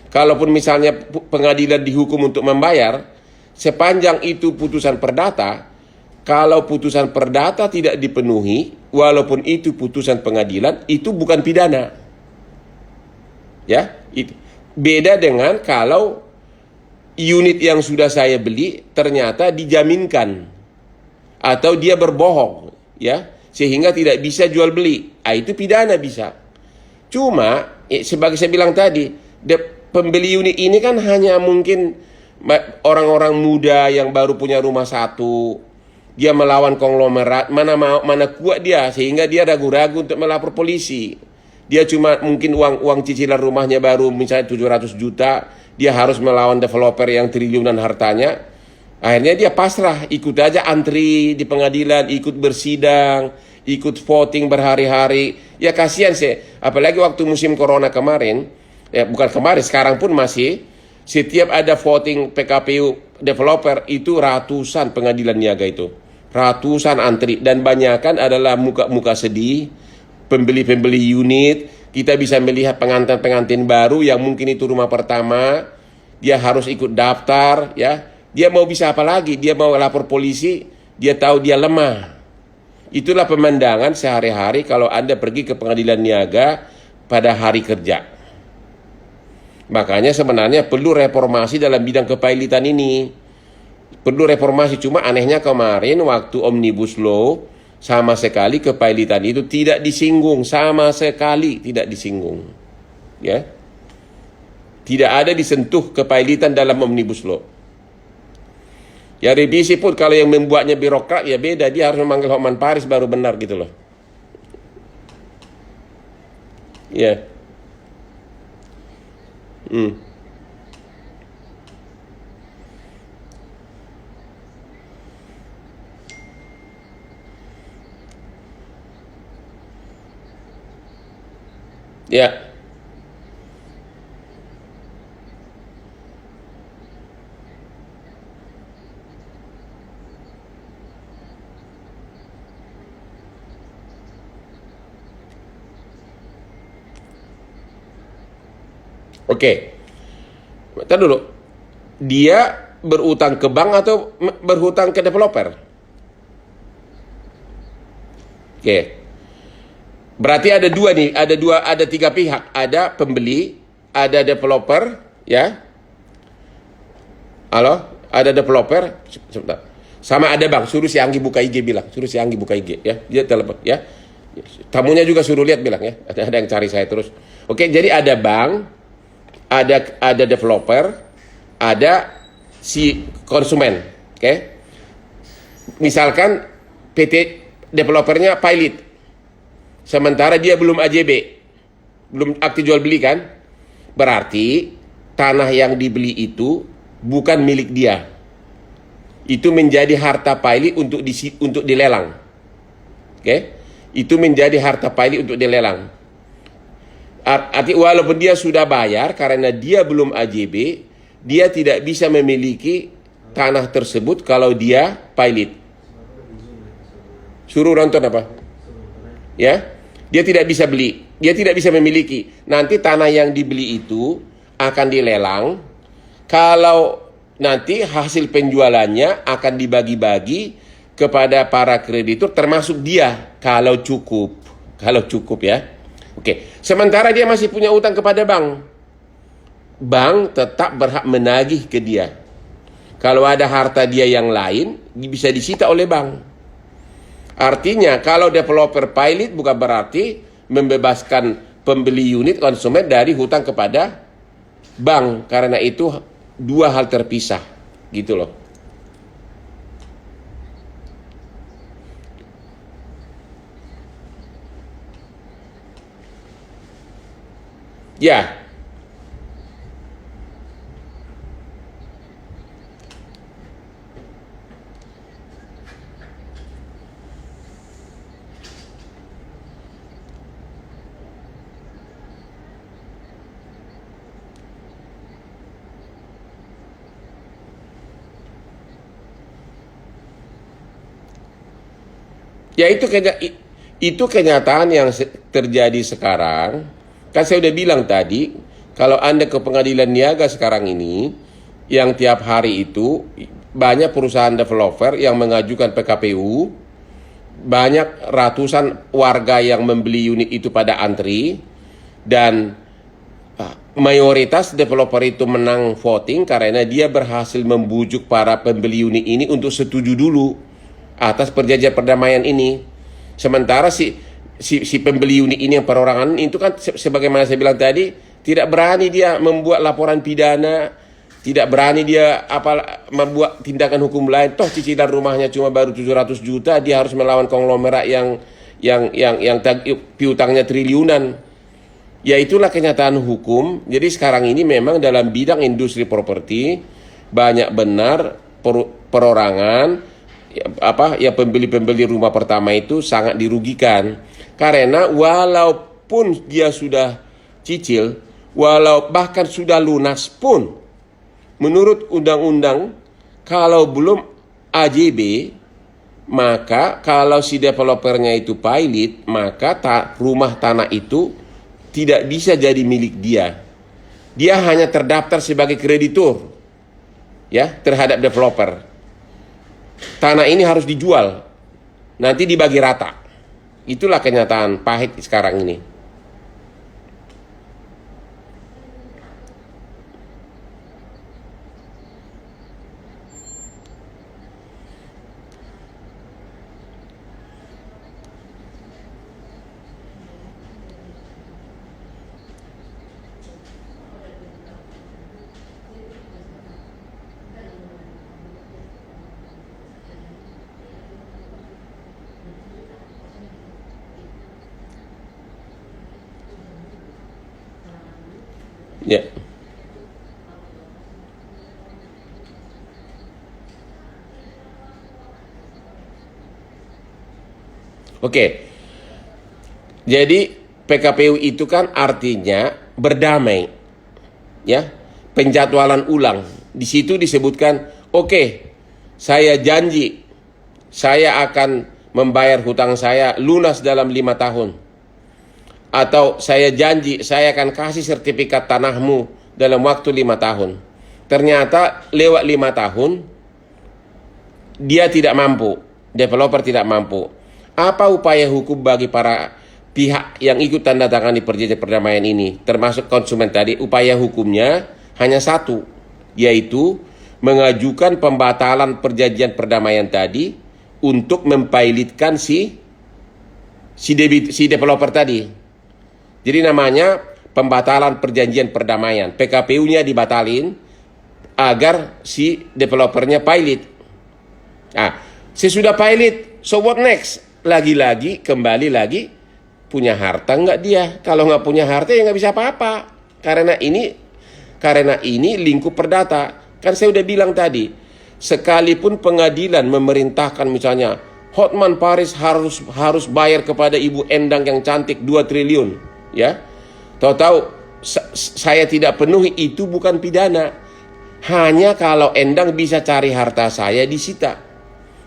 Kalaupun misalnya pengadilan dihukum untuk membayar, sepanjang itu putusan perdata, kalau putusan perdata tidak dipenuhi, walaupun itu putusan pengadilan, itu bukan pidana. Ya, beda dengan kalau unit yang sudah saya beli ternyata dijaminkan atau dia berbohong, ya, sehingga tidak bisa jual beli. Itu pidana bisa. Cuma sebagai saya bilang tadi, pembeli unit ini kan hanya mungkin orang-orang muda yang baru punya rumah satu. Dia melawan konglomerat, mana kuat dia sehingga dia ragu-ragu untuk melapor polisi. Dia cuma mungkin uang cicilan rumahnya baru misalnya 700 juta, dia harus melawan developer yang triliunan hartanya. Akhirnya dia pasrah, ikut aja antri di pengadilan, ikut bersidang, ikut voting berhari-hari. Ya kasihan sih, apalagi waktu musim corona kemarin, bukan kemarin, sekarang pun masih, setiap ada voting PKPU developer itu ratusan pengadilan niaga itu. Ratusan antri, dan banyakan adalah muka-muka sedih, pembeli-pembeli unit. Kita bisa melihat pengantin-pengantin baru yang mungkin itu rumah pertama, dia harus ikut daftar, ya. Dia mau bisa apa lagi? Dia mau lapor polisi, dia tahu dia lemah. Itulah pemandangan sehari-hari kalau Anda pergi ke pengadilan niaga pada hari kerja. Makanya sebenarnya perlu reformasi dalam bidang kepailitan ini. Perlu reformasi, cuma anehnya kemarin waktu Omnibus Law sama sekali kepailitan itu tidak disinggung, sama sekali tidak disinggung. Ya. Tidak ada disentuh kepailitan dalam Omnibus Law. Ya revisi pun kalau yang membuatnya birokrat ya beda, dia harus memanggil Hotman Paris baru benar gitu loh. Ya. Ya. Oke. Bentar dulu. Dia berutang ke bank atau berhutang ke developer? Oke. Berarti ada dua nih, ada tiga pihak. Ada pembeli, ada developer, ya. Halo? Ada developer, sebentar. Sama ada bank, suruh si Anggi buka IG bilang, suruh si Anggi buka IG, ya. Dia telepon, ya. Tamunya juga suruh lihat bilang, ya. Ada yang cari saya terus. Oke, jadi ada bank, ada developer, ada si konsumen, oke? Misalkan PT developernya pilot, sementara dia belum AJB, belum akte jual beli kan? Berarti tanah yang dibeli itu bukan milik dia. Itu menjadi harta pilot untuk dilelang, oke? Itu menjadi harta pilot untuk dilelang. Arti walaupun dia sudah bayar karena dia belum AJB, dia tidak bisa memiliki tanah tersebut kalau dia pilot. Suruh nonton apa? Ya, dia tidak bisa beli, dia tidak bisa memiliki. Nanti tanah yang dibeli itu akan dilelang. Kalau nanti hasil penjualannya akan dibagi-bagi kepada para kreditur, termasuk dia kalau cukup ya. Oke, sementara dia masih punya utang kepada bank. Bank tetap berhak menagih ke dia. Kalau ada harta dia yang lain, bisa disita oleh bank. Artinya, kalau developer pilot bukan berarti membebaskan pembeli unit konsumen dari hutang kepada bank. Karena itu dua hal terpisah. Gitu loh. Ya. Ya itu kenyataan yang terjadi sekarang. Kan saya udah bilang tadi, Kalau Anda ke pengadilan niaga sekarang ini, yang tiap hari itu banyak perusahaan developer yang mengajukan PKPU, banyak ratusan warga yang membeli unit itu pada antri, dan mayoritas developer itu menang voting karena dia berhasil membujuk para pembeli unit ini untuk setuju dulu atas perjanjian perdamaian ini. Sementara si pembeli unit ini yang perorangan itu kan sebagaimana saya bilang tadi, tidak berani dia membuat laporan pidana, tidak berani dia membuat tindakan hukum lain. Toh cicilan rumahnya cuma baru 700 juta, dia harus melawan konglomerat yang piutangnya triliunan. Ya itulah kenyataan hukum. Jadi sekarang ini memang dalam bidang industri properti banyak benar perorangan ya pembeli-pembeli rumah pertama itu sangat dirugikan. Karena walaupun dia sudah cicil, bahkan sudah lunas pun, menurut undang-undang, kalau belum AJB, maka kalau si developernya itu pilot, maka rumah tanah itu tidak bisa jadi milik dia. Dia hanya terdaftar sebagai kreditur ya terhadap developer. Tanah ini harus dijual, nanti dibagi rata. Itulah kenyataan pahit sekarang ini. Ya. Oke. Jadi PKPU itu kan artinya berdamai. Ya. Penjadwalan ulang. Di situ disebutkan, oke, saya janji saya akan membayar hutang saya lunas dalam 5 tahun. Atau saya janji saya akan kasih sertifikat tanahmu dalam waktu 5 tahun. Ternyata lewat 5 tahun dia tidak mampu, developer tidak mampu. Apa upaya hukum bagi para pihak yang ikut tanda tangan di perjanjian perdamaian ini, termasuk konsumen tadi? Upaya hukumnya hanya satu, yaitu mengajukan pembatalan perjanjian perdamaian tadi untuk mempilotkan si developer tadi. Jadi namanya pembatalan perjanjian perdamaian. PKPU-nya dibatalin agar si developernya pilot. Nah, sesudah pilot, so what next? Lagi-lagi, kembali lagi, punya harta nggak dia? Kalau nggak punya harta ya nggak bisa apa-apa. Karena ini lingkup perdata. Kan saya udah bilang tadi, sekalipun pengadilan memerintahkan misalnya Hotman Paris harus bayar kepada Ibu Endang yang cantik 2 triliun. Ya, tahu-tahu saya tidak penuhi, itu bukan pidana. Hanya kalau Endang bisa cari harta saya disita,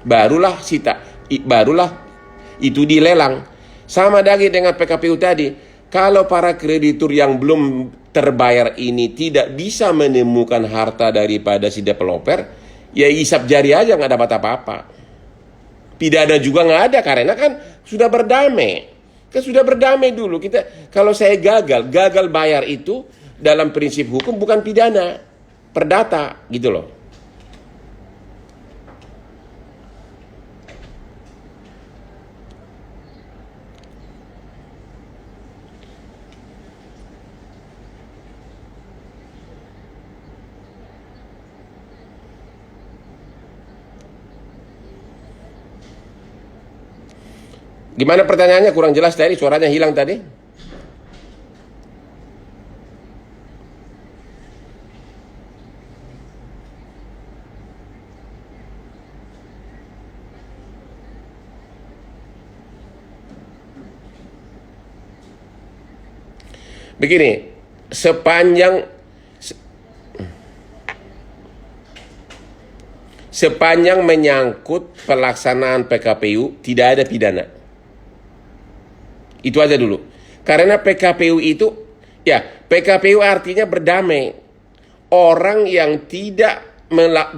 barulah itu dilelang. Sama lagi dengan PKPU tadi. Kalau para kreditur yang belum terbayar ini tidak bisa menemukan harta daripada si developer, ya isap jari aja, nggak dapat apa-apa. Pidana juga nggak ada karena kan sudah berdamai. Kan sudah berdamai dulu. Kalau saya gagal bayar itu dalam prinsip hukum bukan pidana, perdata gitu loh. Gimana pertanyaannya? Kurang jelas tadi, suaranya hilang tadi. Begini, sepanjang menyangkut pelaksanaan PKPU tidak ada pidana. Itu aja dulu. Karena PKPU itu Ya, PKPU artinya berdamai. Orang yang tidak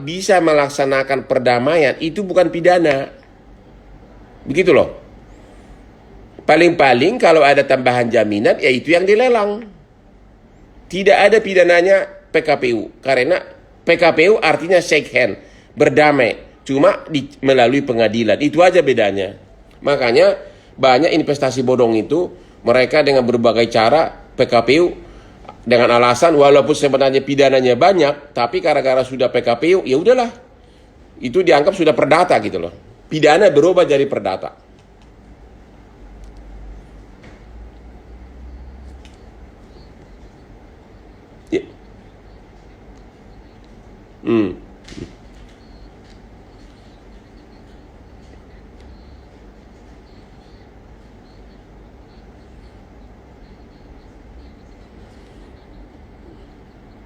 bisa melaksanakan perdamaian itu bukan pidana. Begitu loh. Paling-paling kalau ada tambahan jaminan, ya itu yang dilelang. Tidak ada pidananya PKPU. Karena PKPU artinya shake hand, berdamai. Cuma melalui pengadilan. Itu aja bedanya. Makanya banyak investasi bodong itu, mereka dengan berbagai cara, PKPU dengan alasan walaupun sebenarnya pidananya banyak, tapi gara-gara sudah PKPU, ya udahlah. Itu dianggap sudah perdata gitu loh. Pidana berubah jadi perdata. Ya. Hmm.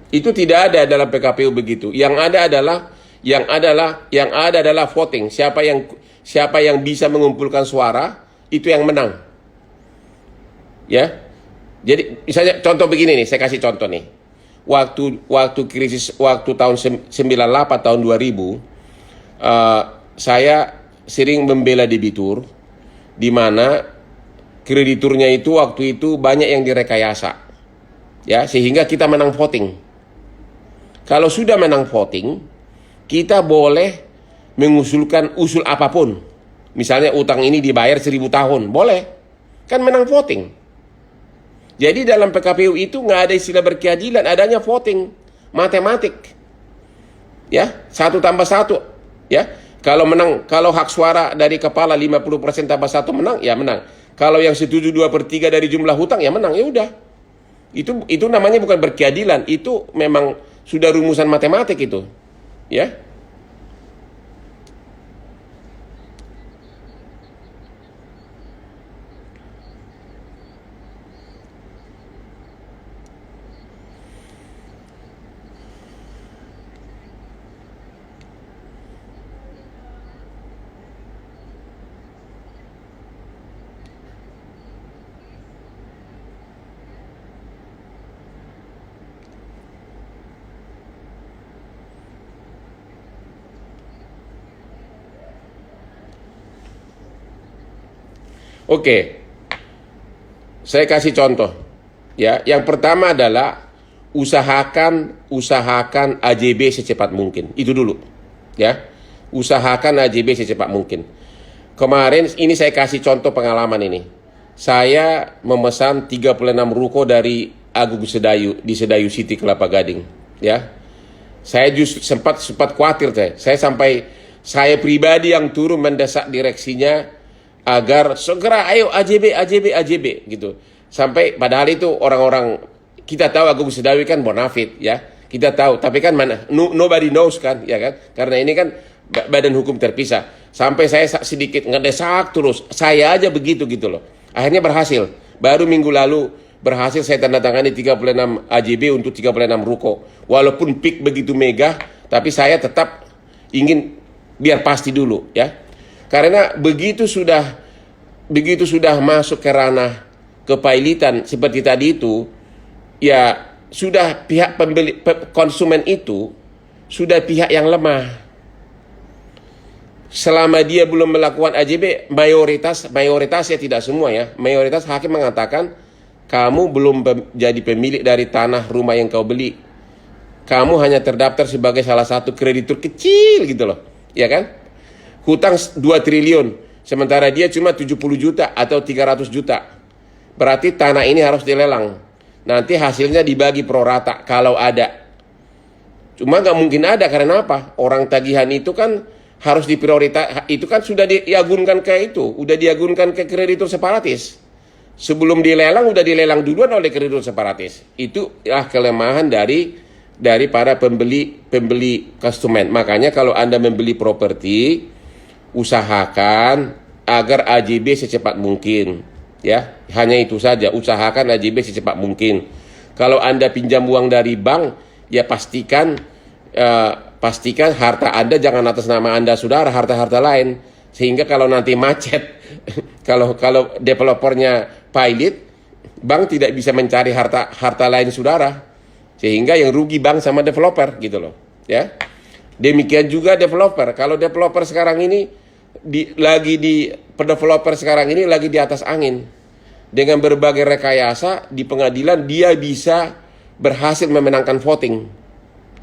Itu tidak ada dalam PKPU begitu. Yang ada adalah voting. Siapa yang bisa mengumpulkan suara itu yang menang. Ya. Jadi misalnya contoh begini nih, saya kasih contoh nih. Waktu krisis waktu tahun 98 tahun 2000, saya sering membela debitur di mana krediturnya itu waktu itu banyak yang direkayasa. Ya, sehingga kita menang voting. Kalau sudah menang voting, kita boleh mengusulkan usul apapun. Misalnya utang ini dibayar 1000 tahun, boleh. Kan menang voting. Jadi dalam PKPU itu nggak ada istilah berkeadilan, adanya voting, matematik. Ya, 1+1. Ya, kalau menang, kalau hak suara dari kepala 50% tambah 1 menang, ya menang. Kalau yang setuju 2/3 dari jumlah hutang, ya menang, ya udah. Itu namanya bukan berkeadilan, itu memang sudah rumusan matematik itu, ya. Oke, saya kasih contoh. Ya, yang pertama adalah usahakan AJB secepat mungkin. Itu dulu. Ya. Usahakan AJB secepat mungkin. Kemarin ini saya kasih contoh pengalaman ini. Saya memesan 36 ruko dari Agung Sedayu di Sedayu City Kelapa Gading, ya. Saya justru sempat khawatir saya pribadi yang turun mendesak direksinya agar segera ayo AJB gitu. Sampai padahal itu orang-orang kita tahu Agung Sedayu kan bonafit ya. Kita tahu, tapi kan mana nobody knows kan, ya kan? Karena ini kan badan hukum terpisah. Sampai saya sedikit ngedesak terus. Saya aja begitu gitu loh. Akhirnya berhasil. Baru minggu lalu berhasil saya tanda tangani 36 AJB untuk 36 ruko. Walaupun peak begitu mega, tapi saya tetap ingin biar pasti dulu ya. Karena begitu sudah masuk ke ranah kepailitan seperti tadi itu, ya sudah pihak konsumen itu sudah pihak yang lemah. Selama dia belum melakukan AJB, mayoritasnya tidak semua ya. Mayoritas hakim mengatakan kamu belum jadi pemilik dari tanah rumah yang kau beli. Kamu hanya terdaftar sebagai salah satu kreditur kecil gitu loh, ya kan? Hutang 2 triliun, sementara dia cuma 70 juta atau 300 juta. Berarti tanah ini harus dilelang. Nanti hasilnya dibagi pro rata kalau ada. Cuma nggak mungkin ada, karena apa? Orang tagihan itu kan harus diprioritas. Itu kan sudah diagunkan ke itu, udah diagunkan ke kreditur separatis. Sebelum dilelang, udah dilelang duluan oleh kreditur separatis. Itu kelemahan dari para pembeli konsumen. Makanya kalau Anda membeli properti, usahakan agar AJB secepat mungkin, ya. Hanya itu saja, usahakan AJB secepat mungkin. Kalau Anda pinjam uang dari bank, ya pastikan harta Anda jangan atas nama Anda, saudara, harta-harta lain. Sehingga kalau nanti macet, kalau developernya pilot, bank tidak bisa mencari harta lain saudara, sehingga yang rugi bank sama developer gitu loh, ya. Demikian juga developer. Kalau developer sekarang ini developer sekarang ini lagi di atas angin dengan berbagai rekayasa di pengadilan, dia bisa berhasil memenangkan voting,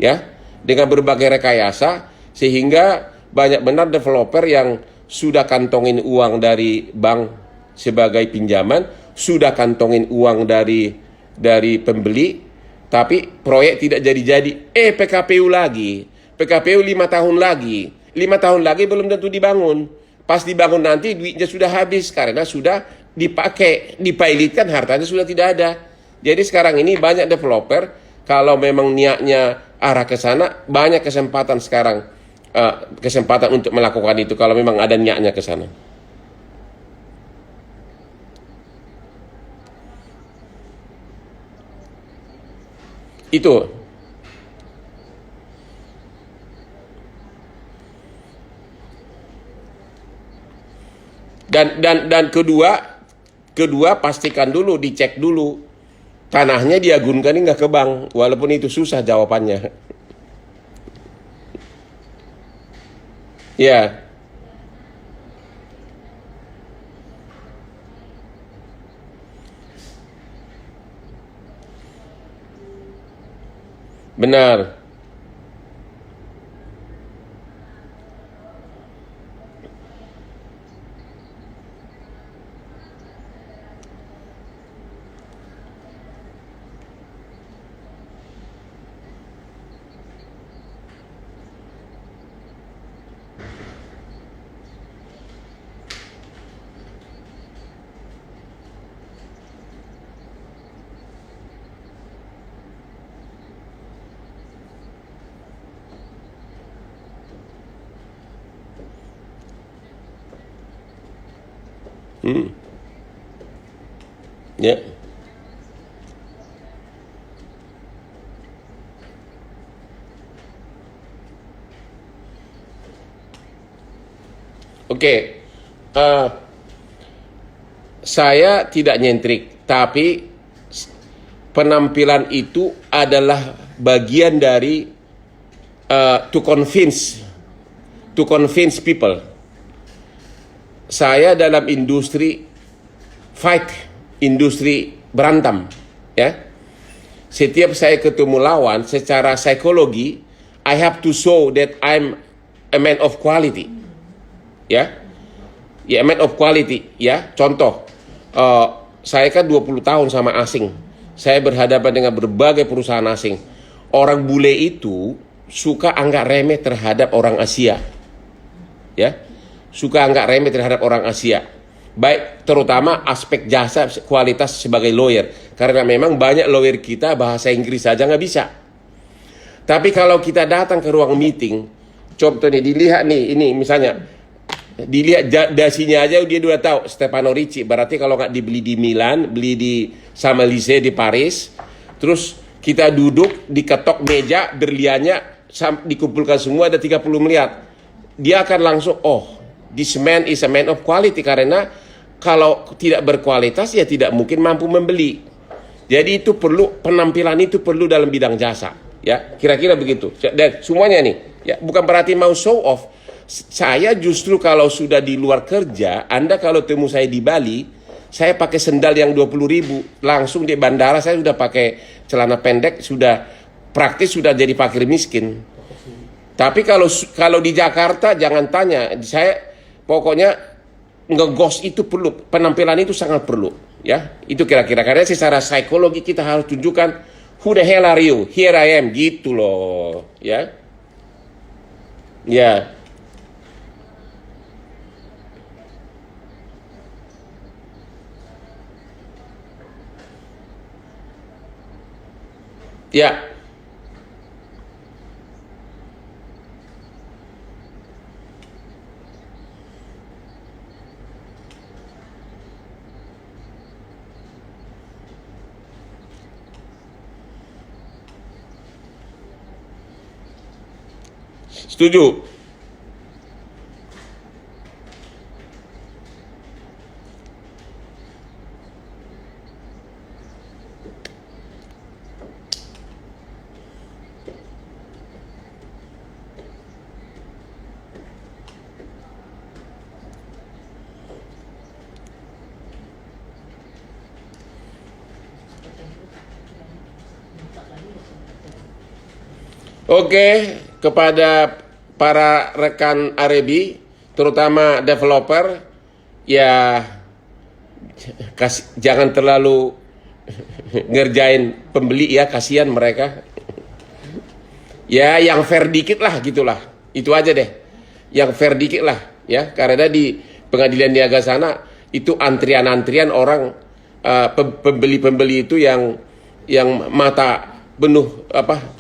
ya, dengan berbagai rekayasa, sehingga banyak benar developer yang sudah kantongin uang dari bank sebagai pinjaman, sudah kantongin uang dari pembeli, tapi proyek tidak jadi-jadi. PKPU lagi, PKPU 5 tahun lagi, 5 tahun lagi belum tentu dibangun. Pas dibangun nanti duitnya sudah habis karena sudah dipakai, dipailitkan, hartanya sudah tidak ada. Jadi sekarang ini banyak developer, kalau memang niatnya arah ke sana, banyak kesempatan sekarang, kesempatan untuk melakukan itu kalau memang ada niatnya ke sana. Itu. Dan kedua pastikan dulu, dicek dulu tanahnya diagunkan ini nggak ke bank, walaupun itu susah jawabannya. Ya, benar. Hmm. Ya. Oke. Eh, saya tidak nyentrik, tapi penampilan itu adalah bagian dari to convince people. Saya dalam industri fight, industri berantem, ya. Setiap saya ketemu lawan, secara psikologi, I have to show that I'm a man of quality, ya. Ya, man of quality, ya. Contoh, saya kan 20 tahun sama asing. Saya berhadapan dengan berbagai perusahaan asing. Orang bule itu suka anggap remeh terhadap orang Asia, ya. Suka anggap remeh terhadap orang Asia. Baik, terutama aspek jasa, kualitas sebagai lawyer. Karena memang banyak lawyer kita bahasa Inggris saja nggak bisa. Tapi kalau kita datang ke ruang meeting, contoh nih, dilihat nih, ini misalnya, dilihat dasinya aja dia udah tahu Stefano Ricci. Berarti kalau nggak dibeli di Milan, beli di Saint-Élysées di Paris, terus kita duduk, diketok meja, berliannya dikumpulkan semua ada 30 miliar. Dia akan langsung, oh, this man is a man of quality, karena kalau tidak berkualitas ya tidak mungkin mampu membeli. Jadi itu perlu, penampilan itu perlu dalam bidang jasa, ya, kira-kira begitu. Dan semuanya nih, ya, bukan berarti mau show off. Saya justru kalau sudah di luar kerja, Anda kalau temu saya di Bali, saya pakai sendal yang 20.000, langsung di bandara saya sudah pakai celana pendek, sudah praktis, sudah jadi fakir miskin. Tapi kalau di Jakarta jangan tanya, saya pokoknya ngegos itu perlu, penampilan itu sangat perlu, ya. Itu kira-kira, karena secara psikologi kita harus tunjukkan who the hell are you, here I am, gitu loh, ya. Ya, ya, setuju. Oke, kepada para rekan Arebi, terutama developer, ya jangan terlalu ngerjain pembeli ya, kasihan mereka. Ya, yang fair dikit lah gitulah. Itu aja deh. Yang fair dikit lah ya, karena di pengadilan niaga sana itu antrian-antrian orang, pembeli-pembeli itu yang mata penuh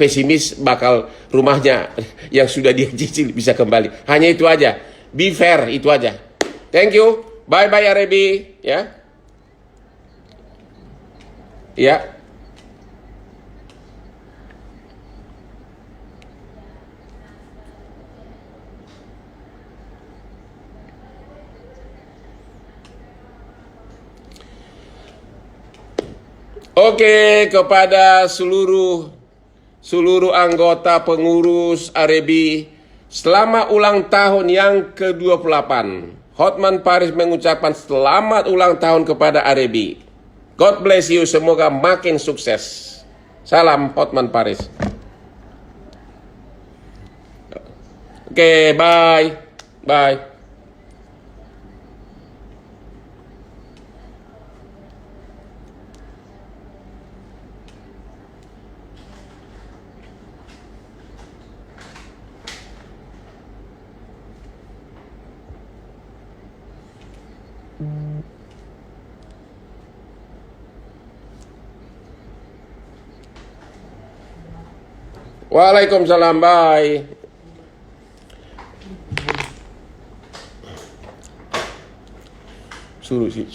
pesimis bakal rumahnya yang sudah dia cicil bisa kembali. Hanya itu aja. Be fair, itu aja. Thank you. Bye bye Arebi ya. Ya. Oke, kepada seluruh anggota pengurus Arebi, selamat ulang tahun yang ke-28. Hotman Paris mengucapkan selamat ulang tahun kepada Arebi. God bless you, semoga makin sukses. Salam Hotman Paris. Oke, bye. Bye. Waalaikumsalam, bye. Suruh si